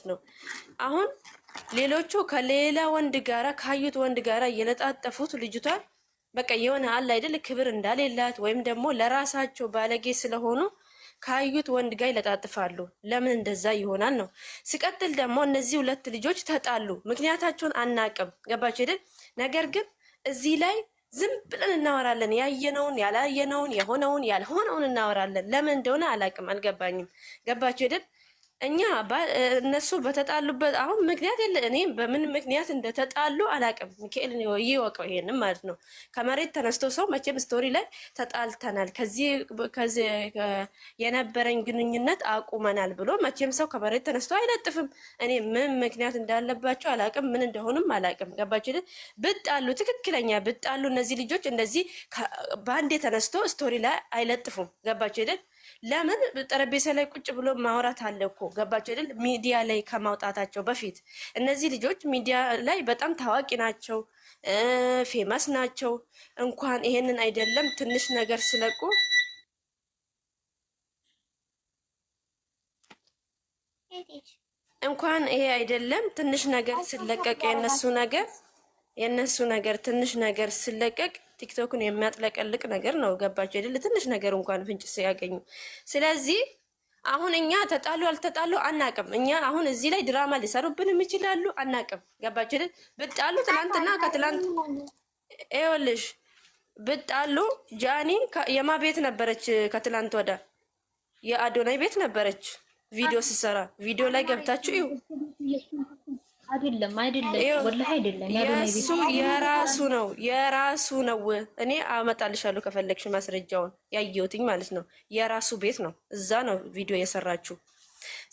ማለት ነው። አሁን ሌሎቹ ከሌላ ወንድ ጋራ ካዩት ወንድ ጋራ እየለጣጠፉት ልጅቷን በቃ የሆነ አለ አይደል ክብር እንዳሌላት ወይም ደግሞ ለራሳቸው ባለጌ ስለሆኑ ካዩት ወንድ ጋር ይለጣጥፋሉ። ለምን እንደዛ ይሆናል ነው። ሲቀጥል ደግሞ እነዚህ ሁለት ልጆች ተጣሉ፣ ምክንያታቸውን አናቅም። ገባችሁ አይደል? ነገር ግን እዚህ ላይ ዝም ብለን እናወራለን። ያየነውን፣ ያላየነውን፣ የሆነውን፣ ያልሆነውን እናወራለን። ለምን እንደሆነ አላቅም፣ አልገባኝም። ገባችሁ አይደል? እኛ እነሱ በተጣሉበት አሁን ምክንያት የለ። እኔ በምን ምክንያት እንደተጣሉ አላቅም። ሚካኤል ይወቀው ይሄንም ማለት ነው። ከመሬት ተነስቶ ሰው መቼም ስቶሪ ላይ ተጣልተናል፣ ከዚህ የነበረኝ ግንኙነት አቁመናል ብሎ መቼም ሰው ከመሬት ተነስቶ አይለጥፍም። እኔ ምን ምክንያት እንዳለባቸው አላቅም፣ ምን እንደሆኑም አላቅም። ገባችሁ? ብጣሉ ትክክለኛ ብጣሉ እነዚህ ልጆች እንደዚህ በአንዴ ተነስቶ ስቶሪ ላይ አይለጥፉም። ገባችሁ አይደል? ለምን ጠረጴዛ ላይ ቁጭ ብሎ ማውራት አለ እኮ። ገባችሁ አይደል? ሚዲያ ላይ ከማውጣታቸው በፊት እነዚህ ልጆች ሚዲያ ላይ በጣም ታዋቂ ናቸው፣ ፌመስ ናቸው። እንኳን ይሄንን አይደለም ትንሽ ነገር ስለቁ እንኳን ይሄ አይደለም ትንሽ ነገር ስለቀቅ የነሱ ነገር ትንሽ ነገር ስለቀቅ ቲክቶክን የሚያጥለቀልቅ ነገር ነው። ገባችሁ አይደል? ትንሽ ነገር እንኳን ፍንጭ ሲያገኙ። ስለዚህ አሁን እኛ ተጣሉ አልተጣሉ አናቅም። እኛ አሁን እዚህ ላይ ድራማ ሊሰሩብንም ይችላሉ፣ አናቅም። ገባችሁ አይደል? ብጣሉ ትናንትና ከትላንት ይኸውልሽ ብጣሉ ጃኒ የማ ቤት ነበረች? ከትላንት ወዳ የአዶናይ ቤት ነበረች። ቪዲዮ ሲሰራ ቪዲዮ ላይ ገብታችሁ ይሁ አይደለም ወላሂ አይደለም። የራሱ ነው። እኔ አመጣልሻለሁ ከፈለግሽ ማስረጃውን ያየሁትኝ ማለት ነው። የራሱ ቤት ነው። እዛ ነው ቪዲዮ የሰራችው።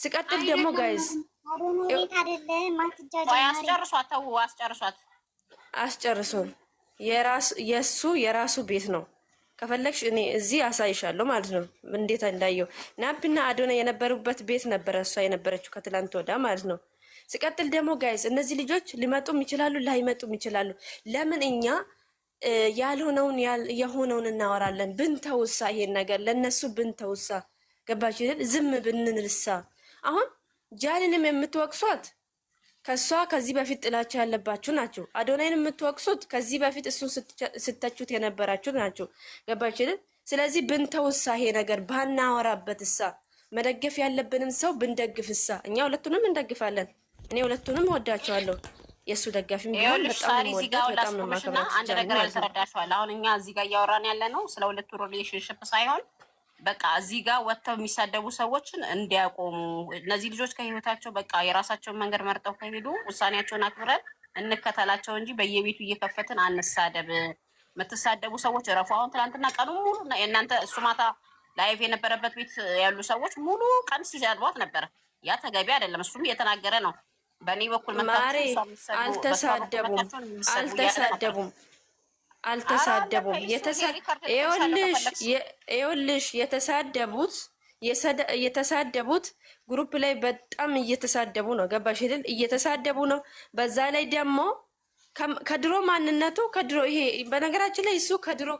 ሲቀጥል ደግሞ ጋይዝ አስጨርሷት የራሱ ቤት ነው። ከፈለግሽ እኔ እዚህ አሳይሻለሁ ማለት ነው። እንዴት እንዳየው ናፕና አዶና የነበሩበት ቤት ነበረ እሷ የነበረችው ከትላንት ወዳ ማለት ነው። ሲቀጥል ደግሞ ጋይዝ እነዚህ ልጆች ሊመጡም ይችላሉ ላይመጡም ይችላሉ። ለምን እኛ ያልሆነውን የሆነውን እናወራለን? ብንተውሳ ይሄን ነገር ለነሱ ብንተውሳ፣ ገባችሁ አይደል? ዝም ብንንልሳ። አሁን ጃንንም የምትወቅሷት ከሷ ከዚህ በፊት ጥላቻ ያለባችሁ ናችሁ። አዶናይን የምትወቅሱት ከዚህ በፊት እሱን ስተቹት የነበራችሁ ናችሁ። ገባችሁ አይደል? ስለዚህ ብንተውሳ ይሄ ነገር ባናወራበትሳ፣ መደገፍ ያለብንም ሰው ብንደግፍሳ። እኛ ሁለቱንም እንደግፋለን። እኔ ሁለቱንም ወዳቸዋለሁ። የሱ ደጋፊም ቢሆን በጣም ነው ማከብራቸው። አንድ ነገር አልተረዳሽዋል። አሁን እኛ እዚህ ጋር እያወራን ያለ ነው ስለ ሁለቱ ሪሌሽንሽፕ ሳይሆን በቃ እዚህ ጋር ወጥተው የሚሳደቡ ሰዎችን እንዲያቆሙ። እነዚህ ልጆች ከህይወታቸው በቃ የራሳቸውን መንገድ መርጠው ከሄዱ ውሳኔያቸውን አክብረን እንከተላቸው እንጂ በየቤቱ እየከፈትን አንሳደብ። የምትሳደቡ ሰዎች እረፉ። አሁን ትናንትና ቀኑ ሙሉ የእናንተ እሱ ማታ ላይቭ የነበረበት ቤት ያሉ ሰዎች ሙሉ ቀን ሲሰድቧት ነበረ። ያ ተገቢ አይደለም። እሱም እየተናገረ ነው። በእኔ በኩል ማሬ አልተሳደቡም። ይኸውልሽ የተሳደቡት ግሩፕ ላይ በጣም እየተሳደቡ ነው። ገባሽ አይደል? እየተሳደቡ ነው። በዛ ላይ ደግሞ ከድሮ ማንነቱ ይሄ በነገራችን ላይ እሱ ከድሮ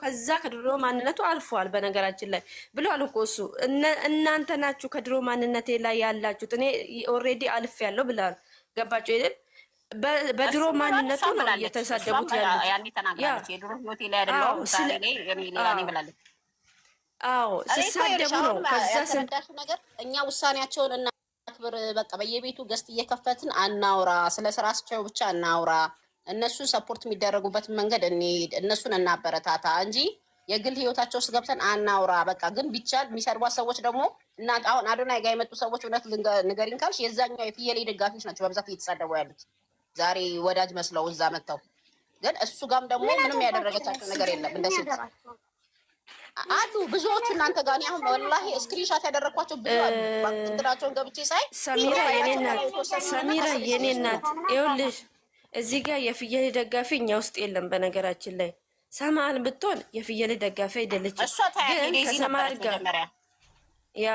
ማንነቱ አልፏል። በነገራችን ላይ ብሏል እኮ እሱ እናንተ ናችሁ ከድሮ ማንነቴ ላይ ያላችሁት፣ እኔ ኦልሬዲ አልፍ ያለው ብሏል። ገባችሁ አይደል? በድሮ ማንነቱ ነው እየተሳደቡት ያሉት። የድሮ ህይወቴ ላይ አይደለም ዛሬ ላይ የሚላኔ ብላለች። አዎ ሲሳደቡ ነው። ከዛ ነገር እኛ ውሳኔያቸውን እናክብር። በቃ በየቤቱ ገስት እየከፈትን አናውራ፣ ስለ ስራቸው ብቻ አናውራ። እነሱን ሰፖርት የሚደረጉበትን መንገድ እንሂድ፣ እነሱን እናበረታታ እንጂ የግል ህይወታቸው ውስጥ ገብተን አናውራ። በቃ ግን ቢቻል የሚሰድቧት ሰዎች ደግሞ እና አሁን አዶናይ ጋር የመጡ ሰዎች እውነት ንገሪኝ ካልሽ የዛኛው የፍየሌ ደጋፊዎች ናቸው በብዛት እየተሳደቡ ያሉት። ዛሬ ወዳጅ መስለው እዛ መጥተው ግን እሱ ጋም ደግሞ ምንም ያደረገቻቸው ነገር የለም። እንደዚህ አሉ ብዙዎቹ እናንተ ጋር አሁን ወላሂ ስክሪንሻት ያደረኳቸው ብዙ አሉ። ባንክንትራቸውን ገብቼ ሳይ ሰሚራ የኔ እናት ይኸውልሽ እዚህ ጋር የፍየሌ ደጋፊ እኛ ውስጥ የለም። በነገራችን ላይ ሰማል ብትሆን የፍየሌ ደጋፊ አይደለችም። ግን ከሰማል ጋር ያ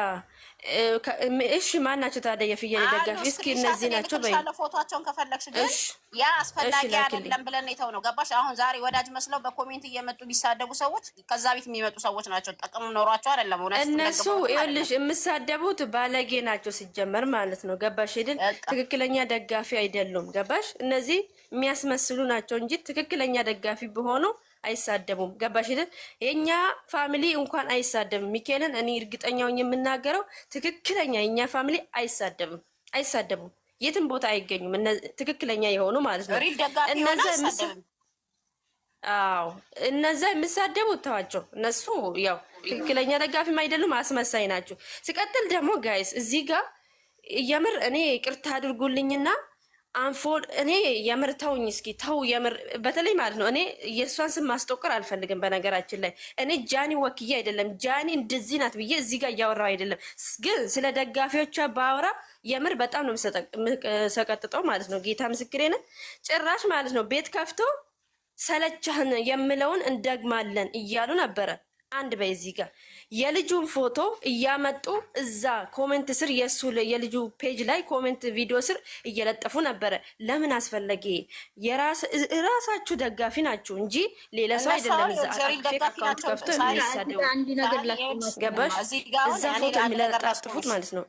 እሺ ማን ናቸው ታዲያ የፍየል ደጋፊ? እስኪ እነዚህ ናቸው በይ። ፎቶቸውን ከፈለግሽ ግን ያ አስፈላጊ አይደለም ብለን የተው ነው ገባሽ? አሁን ዛሬ ወዳጅ መስለው በኮሜንት እየመጡ ቢሳደቡ ሰዎች ከዛ ቤት የሚመጡ ሰዎች ናቸው። ጥቅም ኖሯቸው አይደለም። እነሱ ይኸውልሽ የምሳደቡት ባለጌ ናቸው ሲጀመር ማለት ነው ገባሽ አይደል? ትክክለኛ ደጋፊ አይደሉም ገባሽ? እነዚህ የሚያስመስሉ ናቸው እንጂ ትክክለኛ ደጋፊ ቢሆኑ አይሳደቡም ገባሽ አይደል? የኛ ፋሚሊ እንኳን አይሳደብም። ሚካኤልን እኔ እርግጠኛውን የምናገረው ትክክለኛ የኛ ፋሚሊ አይሳደቡም። የትም ቦታ አይገኙም። ትክክለኛ የሆኑ ማለት ነው። እነዛ የሚሳደቡት ተዋቸው። እነሱ ያው ትክክለኛ ደጋፊም አይደሉም፣ አስመሳይ ናቸው። ሲቀጥል ደግሞ ጋይስ እዚህ ጋር የምር እኔ ቅርታ አድርጉልኝና አንፎል እኔ የምር ተውኝ እስኪ ተው የምር በተለይ ማለት ነው። እኔ የእሷን ስም ማስጠቆር አልፈልግም። በነገራችን ላይ እኔ ጃኒ ወክዬ አይደለም ጃኒ እንደዚህ ናት ብዬ እዚህ ጋር እያወራው አይደለም። ግን ስለ ደጋፊዎቿ ባወራ የምር በጣም ነው ሰቀጥጠው ማለት ነው። ጌታ ምስክሬ ነው። ጭራሽ ማለት ነው ቤት ከፍቶ ሰለቻህን የምለውን እንደግማለን እያሉ ነበረ። አንድ በዚህ ጋር የልጁን ፎቶ እያመጡ እዛ ኮሜንት ስር የልጁ ፔጅ ላይ ኮሜንት ቪዲዮ ስር እየለጠፉ ነበረ። ለምን አስፈለገ? የራሳችሁ ደጋፊ ናችሁ እንጂ ሌላ ሰው አይደለም። እዛ አካውንት ከፍቶ የሚሳደው ገባሽ? እዛ ፎቶ የሚለጣጥፉት ማለት ነው።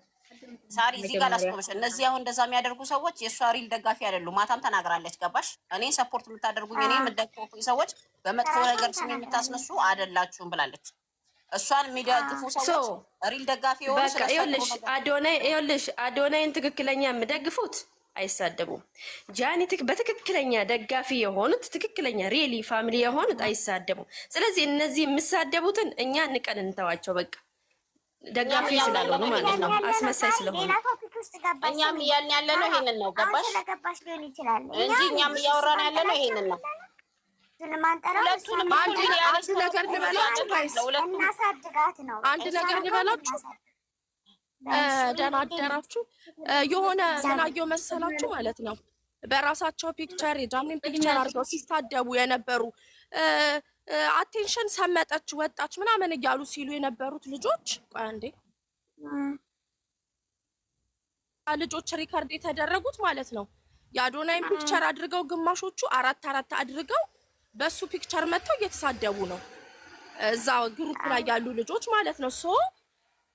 ሳሪ እዚህ ጋር ላስቆምሽ። እነዚህ አሁን እንደዛ የሚያደርጉ ሰዎች የእሷ ሪል ደጋፊ አይደሉም። ማታም ተናግራለች ገባሽ? እኔ ሰፖርት የምታደርጉኝ እኔ የምደግፉ ሰዎች በመጥፎ ነገር ስም የምታስነሱ አይደላችሁም ብላለች። እሷን የሚደግፉ ሰዎች ሪል ደጋፊ የሆኑ አዶናይን ትክክለኛ የምደግፉት አይሳደቡም። ጃኒ በትክክለኛ ደጋፊ የሆኑት ትክክለኛ ሪሊ ፋሚሊ የሆኑት አይሳደቡም። ስለዚህ እነዚህ የሚሳደቡትን እኛ ንቀን እንተዋቸው በቃ ደጋፊ ስላልሆኑ ማለት ነው። አስመሳይ ስለሆኑ እኛም እያልን ያለ ነው ይሄንን ነው ገባሽ? እንጂ እኛም እያወራን ያለ ነው ይሄንን ነው። አንድ ነገር ልበላችሁ። ደህና አደራችሁ። የሆነ ምናየው መሰላችሁ ማለት ነው በራሳቸው ፒክቸር የጃኒን ፒክቸር አድርገው ሲሳደቡ የነበሩ አቴንሽን ሰመጠች ወጣች ምናምን እያሉ ሲሉ የነበሩት ልጆች አንዴ ልጆች ሪከርድ የተደረጉት ማለት ነው የአዶናይን ፒክቸር አድርገው ግማሾቹ አራት አድርገው በሱ ፒክቸር መጥተው እየተሳደቡ ነው እዛ ግሩፕ ላይ ያሉ ልጆች ማለት ነው። ሶ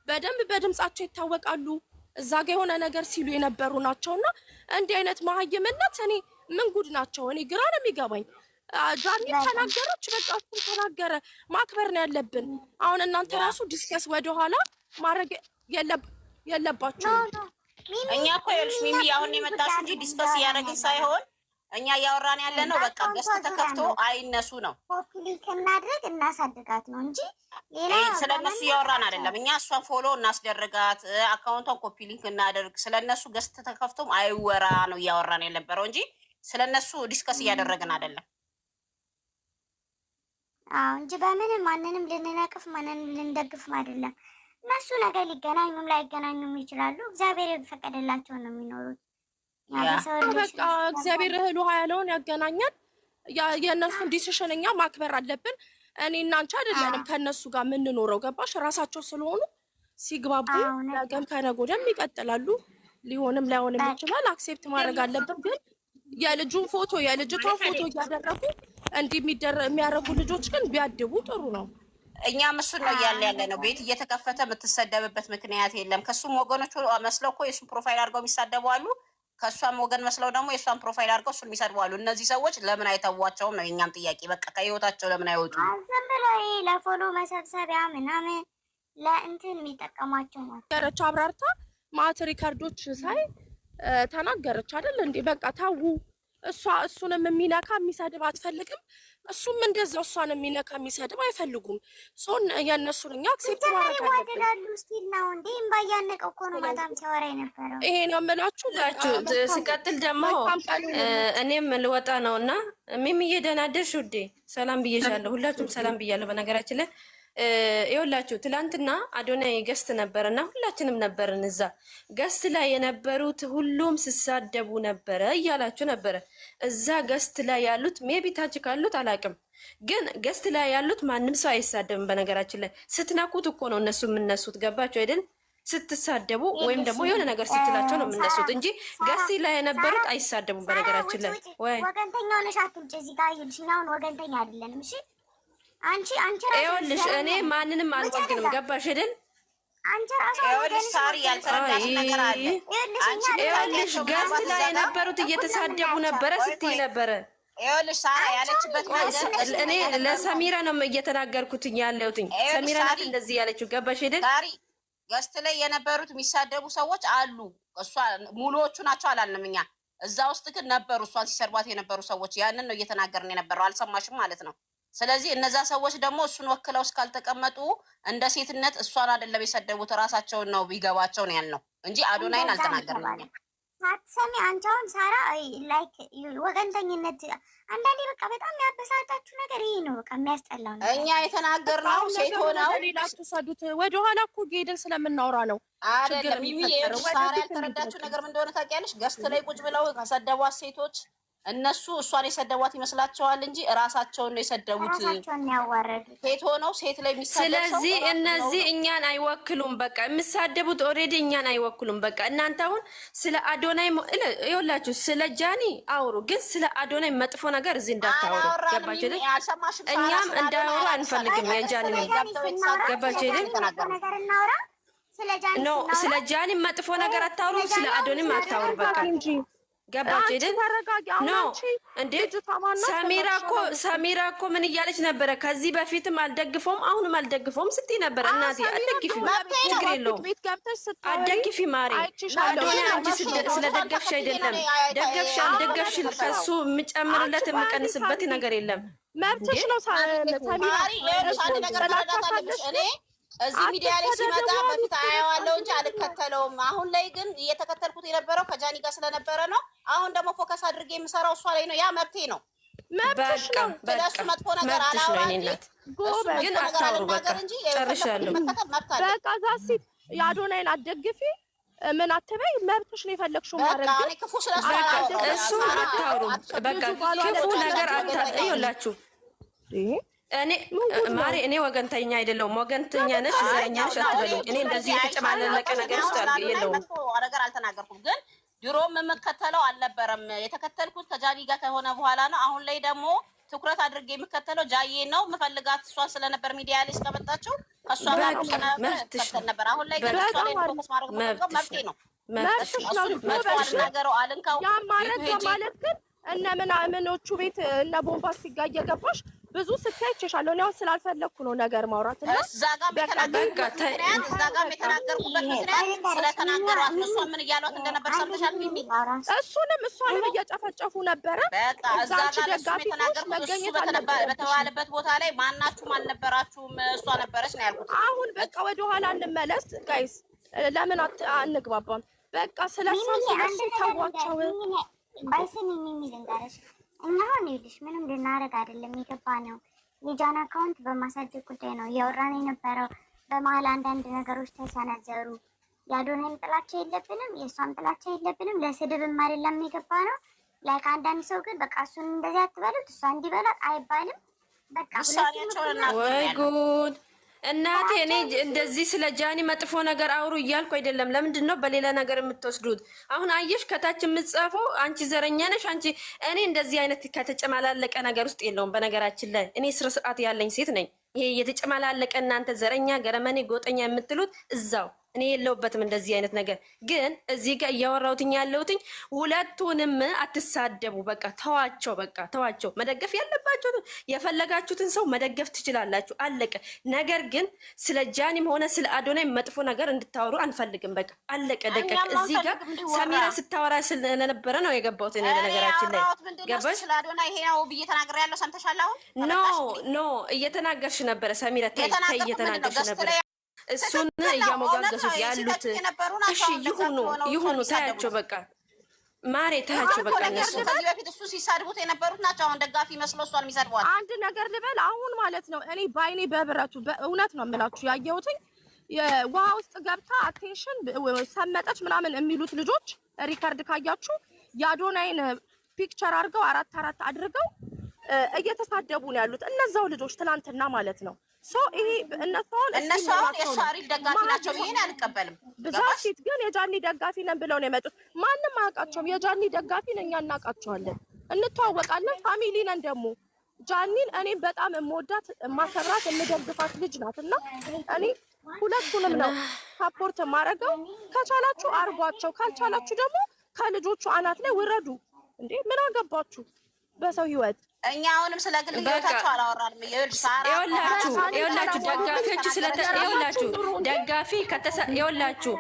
በደንብ በድምጻቸው ይታወቃሉ። እዛ ጋር የሆነ ነገር ሲሉ የነበሩ ናቸውና እንዲህ አይነት መሀይምነት እኔ ምን ጉድ ናቸው? እኔ ግራ ነው የሚገባኝ። ጃኒ ተናገረች፣ በቃ እሱ ተናገረ። ማክበር ነው ያለብን። አሁን እናንተ ራሱ ዲስከስ ወደኋላ ማድረግ የለባችሁ። እኛ እኮ ይኸውልሽ ሚሚ አሁን የመጣሽ እንጂ ዲስከስ እያደረግን ሳይሆን እኛ እያወራን ያለ ነው። በቃ ገስት ተከፍቶ አይነሱ ነው ኮፒሊንክ እናድርግ እናሳድጋት ነው እንጂ ሌላ ስለነሱ እያወራን አይደለም። እኛ እሷን ፎሎ እናስደርጋት፣ አካውንቷን ኮፒሊንክ እናደርግ፣ ስለነሱ ገስት ተከፍቶም አይወራ ነው እያወራን የነበረው እንጂ ስለነሱ ዲስከስ እያደረግን አይደለም። አዎ እንጂ በምንም ማንንም ልንነቅፍ ማንንም ልንደግፍም አይደለም። እነሱ ነገር ሊገናኙም ላይገናኙም ይችላሉ። እግዚአብሔር የፈቀደላቸው ነው የሚኖሩት። በቃ እግዚአብሔር እህል ውሃ ያለውን ያገናኛል። የእነሱን ዲሲሽን እኛ ማክበር አለብን። እኔ እና አንቺ አይደለንም ከእነሱ ጋር የምንኖረው ገባሽ? ራሳቸው ስለሆኑ ሲግባቡ ነገም ከነገ ወዲያም ይቀጥላሉ። ሊሆንም ላይሆንም ይችላል። አክሴፕት ማድረግ አለብን። ግን የልጁን ፎቶ የልጅቷን ፎቶ እያደረጉ እንዲህ የሚያደርጉ ልጆች ግን ቢያድቡ ጥሩ ነው። እኛም እሱን ነው እያልን ያለ ነው። ቤት እየተከፈተ የምትሰደብበት ምክንያት የለም። ከሱም ወገኖች መስለው እኮ የእሱን ፕሮፋይል አድርገው የሚሳደቡ አሉ። ከእሷም ወገን መስለው ደግሞ የእሷን ፕሮፋይል አድርገው እሱን የሚሰድቡ አሉ። እነዚህ ሰዎች ለምን አይተዋቸውም ነው የእኛም ጥያቄ። በቃ ከህይወታቸው ለምን አይወጡ? ዝም ብሎ ለፎሎ መሰብሰቢያ ምናምን ለእንትን የሚጠቀሟቸው ነው። ገረቻ አብራርታ ማት ሪካርዶች ሳይ ተናገረች አይደል እንዴ? በቃ ታው እሱንም የሚነካ የሚሰድብ አትፈልግም። እሱም እንደዛው እሷን የሚነካ የሚሰድብ አይፈልጉም። ሶን የእነሱን እኛ አክሴፕት ማድረግ አለብን። ስቲል ነው እንዴ እምባያነቀው እኮ ነው በጣም ሲያወራ የነበረው። ይሄ ነው የምላችሁ። ሲቀጥል ደግሞ እኔም ልወጣ ነው እና ሚሚዬ ደህና አደርሽ ውዴ። ሰላም ብዬሻለሁ። ሁላችሁም ሰላም ብያለሁ። በነገራችን ላይ ይኸውላችሁ ትላንትና አዶናይ ገስት ነበር እና ሁላችንም ነበርን እዛ ገስት ላይ የነበሩት ሁሉም ስሳደቡ ነበረ እያላችሁ ነበረ። እዛ ገስት ላይ ያሉት ሜቢ ታች ካሉት አላቅም፣ ግን ገስት ላይ ያሉት ማንም ሰው አይሳደብም። በነገራችን ላይ ስትናኩት እኮ ነው እነሱ የምነሱት። ገባችሁ አይደል? ስትሳደቡ ወይም ደግሞ የሆነ ነገር ስትላቸው ነው የምነሱት እንጂ ገስት ላይ የነበሩት አይሳደቡም። በነገራችን ላይ ወይ ወገንተኛ ሆነሽ አትምጪ እዚህ ጋር ይልሽ። አሁን ወገንተኛ አይደለንም። እሺ አንቺ ይኸውልሽ እኔ ማንንም አልወግንም። ገባሽ አይደል? አንቺ ራሱ ይኸውልሽ ሳሪ ያልተረዳሽ ነገር አለ። ይኸውልሽ ገስት ላይ የነበሩት እየተሳደቡ ነበረ ስትይ ነበረ። ይኸውልሽ ሳራ ያለችበት እኔ ለሰሚራ ነው እየተናገርኩት ያለሁት። ሰሚራ ናት እንደዚህ ያለችው። ገባሽ አይደል? ሳሪ ገስት ላይ የነበሩት የሚሳደቡ ሰዎች አሉ። እሷ ሙሉዎቹ ናቸው አላልንም እኛ። እዛ ውስጥ ግን ነበሩ እሷን ሲሰርቧት የነበሩ ሰዎች። ያንን ነው እየተናገርን የነበረው። አልሰማሽም ማለት ነው። ስለዚህ እነዛ ሰዎች ደግሞ እሱን ወክለው እስካልተቀመጡ እንደ ሴትነት እሷን አይደለም የሰደቡት ራሳቸውን ነው ቢገባቸው ነው ያልነው እንጂ አዶናይን አልተናገርንም። ሳትሰሚ አንቺ አሁን ሳራ ላይክ ወገንተኝነት አንዳንዴ በቃ በጣም ያበሳጫችሁ ነገር ይሄ ነው። በቃ የሚያስጠላው ነው። እኛ የተናገርነው ሴት ሆነው ሌላችሁ ወደኋላ እኮ ጌድን ስለምናወራ ነው አይደለም። ሳራ ያልተረዳችሁ ነገር ምን እንደሆነ ታውቂያለሽ? ገስት ላይ ቁጭ ብለው ከሰደቧት ሴቶች እነሱ እሷን የሰደቧት ይመስላቸዋል እንጂ እራሳቸውን ነው የሰደቡት። ሴት ሆነው ሴት ላይ የሚሳደቡ። ስለዚህ እነዚህ እኛን አይወክሉም። በቃ የሚሳደቡት ኦልሬዲ እኛን አይወክሉም። በቃ እናንተ አሁን ስለ አዶናይ ይኸውላችሁ፣ ስለ ጃኒ አውሩ፣ ግን ስለ አዶናይ መጥፎ ነገር እዚህ እንዳታወሩ። ገባችሁ አይደል? እኛም እንዳወሩ አንፈልግም። የጃኒ ነው ገባችሁ አይደል? ኖ ስለ ጃኒ መጥፎ ነገር አታውሩ፣ ስለ አዶናይም አታውሩ። በቃ ገባች አይደል? ኖ እንዴ ሰሚራ እኮ ምን እያለች ነበረ? ከዚህ በፊትም አልደግፈውም አሁንም አልደግፈውም ስትይ ነበረ። እናቴ አትደግፊ፣ ችግር የለውም አትደግፊ ማሪ። አዶናይ አንቺ ስለደገፍሽ አይደለም፣ ደገፍሽ አልደገፍሽ ከሱ የምጨምርለት የምቀንስበት ነገር የለም። መብትሽ ነው ሰሚራ። እኔ እዚህ ሚዲያ ላይ ሲመጣ በፊት አያዋለሁ እንጂ አልከተለውም። አሁን ላይ ግን እየተከተልኩት የነበረው ከጃኒ ጋር ስለነበረ ነው። አሁን ደግሞ ፎከስ አድርጌ የምሰራው እሷ ላይ ነው። ያ መብቴ ነው። መብትሽ ነው። ስለሱ መጥፎ ነገር አላወራ እንጂ ግን አታውሩ። በቃ ጨርሻለሁ። በቃ ዛሲት የአዶናይን አትደግፊ ምን አትበይ። መብትሽ ነው የፈለግሽው ማድረግ። እኔ ክፉ ስለሱ እሱ አታውሩ። በቃ ክፉ ነገር ይኸውላችሁ እኔ ማሪ እኔ ወገንተኛ አይደለሁም። ወገንተኛ ነሽ ዘረኛ ነሽ አትበሉኝ። እኔ እንደዚህ የተጨማለቀ ነገር ውስጥ የለውም። ነገር አልተናገርኩም፣ ግን ድሮም የምከተለው አልነበረም። የተከተልኩት ከጃኒ ጋር ከሆነ በኋላ ነው። አሁን ላይ ደግሞ ትኩረት አድርጌ የምከተለው ጃዬ ነው። የምፈልጋት እሷን ስለነበር ሚዲያ ላይ እስከመጣችው ከእሷ ጋር ከተል ነበር። አሁን ላይ ግን እሷ ላይ ፎከስ ማድረግ መብቴ ነው። ናገረው አልንካው ያ ማለት ግን እነ ምናምኖቹ ቤት እነ ቦምባስቲክ ጋር እየገባሽ ብዙ ስታይቼሻለሁ። እኔ አሁን ስላልፈለኩ ነው ነገር ማውራት እና እዛ ጋር የተናገርኩበት ምክንያት ስለተናገሯት እሷ ምን እያሏት እንደነበር ሰምተሻል? ሚሚ እሷንም እየጨፈጨፉ ነበረ። በቃ እዛ ጋር እሱም የተናገርኩት እሱ በተባለበት ቦታ ላይ ማናችሁም አልነበራችሁም፣ እሷ ነበረች ነው ያልኩት። አሁን በቃ ወደኋላ እንመለስ ጋይስ። ለምን አንግባባም? በቃ ስለሱ ተዋቸው። ባይሰሚ ሚሚ ልንገርሽ፣ እኛ አሁን ይኸውልሽ ምንም ልናደርግ አይደለም የገባ ነው። የጃን አካውንት በማሳደግ ጉዳይ ነው እያወራን የነበረው። በመሀል አንዳንድ ነገሮች ተሰነዘሩ። የአዶናይም ጥላቻ የለብንም፣ የእሷም ጥላቻ የለብንም። ለስድብም አይደለም የገባ ነው። ላይክ አንዳንድ ሰው ግን በቃ እሱን እንደዚህ አትበሉት እሷ እንዲበላት አይባልም። በቃ ወይ ጉድ እናቴ። እኔ እንደዚህ ስለ ጃኒ መጥፎ ነገር አውሩ እያልኩ አይደለም። ለምንድን ነው በሌላ ነገር የምትወስዱት? አሁን አየሽ ከታች የምትጻፈው አንቺ ዘረኛ ነሽ አንቺ። እኔ እንደዚህ አይነት ከተጨማላለቀ ነገር ውስጥ የለውም። በነገራችን ላይ እኔ ስነ ስርዓት ያለኝ ሴት ነኝ። ይሄ የተጨማላለቀ እናንተ ዘረኛ፣ ገረመኔ፣ ጎጠኛ የምትሉት እዛው እኔ የለውበትም እንደዚህ አይነት ነገር። ግን እዚህ ጋር እያወራሁትኝ ያለሁትኝ ሁለቱንም አትሳደቡ። በቃ ተዋቸው፣ በቃ ተዋቸው። መደገፍ ያለባችሁ የፈለጋችሁትን ሰው መደገፍ ትችላላችሁ፣ አለቀ። ነገር ግን ስለ ጃኒም ሆነ ስለ አዶናይ መጥፎ ነገር እንድታወሩ አንፈልግም። በቃ አለቀ ደቀቅ። እዚህ ጋር ሰሚራ ስታወራ ስለነበረ ነው የገባሁት እኔ። ለነገራችን ላይ ገባሽ? ስለ አዶናይ ይሄ ነው ብዬ ተናግሬያለሁ። ሰምተሻል? አሁን ኖ እየተናገርሽ ነበረ ሰሚራ። ተይ እየተናገርሽ ነበረ። እሱን እያሞጋገሱት ያሉት እሺ ይሁኑ፣ ታያቸው በቃ ማሬ፣ ታያቸው በቃ። እነሱ ከዚህ በፊት እሱ ሲሳድቡት የነበሩት ናቸው። አሁን ደጋፊ መስሎ እሷን የሚሰድቧል። አንድ ነገር ልበል አሁን ማለት ነው። እኔ ባይኔ በብረቱ በእውነት ነው የምላችሁ ያየሁትኝ ውሃ ውስጥ ገብታ አቴንሽን ሰመጠች ምናምን የሚሉት ልጆች ሪከርድ ካያችሁ የአዶናይን ፒክቸር አድርገው አራት አድርገው እየተሳደቡ ነው ያሉት እነዛው ልጆች ትናንትና ማለት ነው። ሰው ይሄ እነሱ አሁን የእሷ አሪፍ ደጋፊ ናቸው ብዬ አልቀበልም። ብዛት ሴት ግን የጃኒ ደጋፊ ነን ብለው ነው የመጡት። ማንም አያውቃቸውም። የጃኒ ደጋፊ ነን እኛ እናውቃቸዋለን፣ እንተዋወቃለን፣ ፋሚሊ ነን። ደግሞ ጃኒን እኔ በጣም የምወዳት የማከብራት የምደግፋት ልጅ ናት እና እኔ ሁለቱንም ነው ሳፖርት የማደርገው። ከቻላችሁ አርጓቸው፣ ካልቻላችሁ ደግሞ ከልጆቹ አናት ላይ ውረዱ። እንዴ ምን አገባችሁ በሰው ህይወት? እኛ አሁንም ስለ ግል ህይወታቸው አላወራንም። ይኸውላችሁ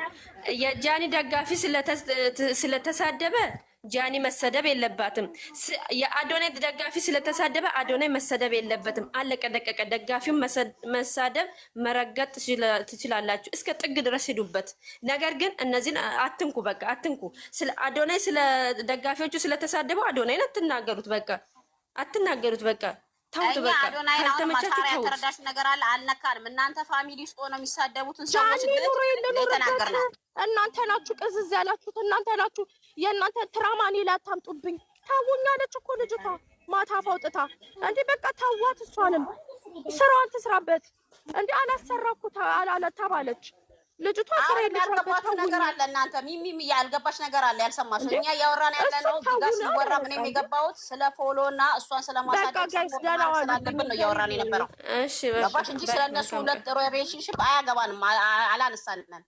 የጃኒ ደጋፊ ስለተሳደበ ጃኒ መሰደብ የለባትም። የአዶናይ ደጋፊ ስለተሳደበ አዶናይ መሰደብ የለበትም። አለቀ ደቀቀ። ደጋፊውን መሳደብ መረገጥ ትችላላችሁ፣ እስከ ጥግ ድረስ ሂዱበት። ነገር ግን እነዚህን አትንኩ፣ በቃ አትንኩ። ስለ አዶናይ ስለ ደጋፊዎቹ ስለተሳደበው አዶናይን አትናገሩት፣ በቃ አትናገሩት፣ በቃ ተውት። በቃ ካልተመቻችሁ ተውት። ተረዳሽ ነገር አለ አልነካንም። እናንተ ፋሚሊ ውስጥ ሆነው የሚሳደቡትን ሰዎች ግን የተናገርነው እናንተ ናችሁ። ቅዝዝ ያላችሁት እናንተ ናችሁ። የእናንተ ትራማኒ ላታምጡብኝ። ታውኛለች እኮ ልጅቷ ማታ አውጥታ እንዴ በቃ ታዋት። እሷንም ስራዋን ትስራበት እንዴ አላሰራኩት አላለ ተባለች ልጅቷ። ስራ ያልገባችሁ ነገር አለ እናንተ ሚሚ ያልገባሽ ነገር አለ ያልሰማሽ። እኛ ያወራን ያለነው ጋር ሲወራ ምንም የገባሁት ስለ ፎሎ እና እሷን ስለማሳደግ ስላለብን ነው ያወራን የነበረው። እሺ ገባሽ እንጂ ስለነሱ ሁለት ሪሌሽንሺፕ አያገባንም፣ አላነሳንም።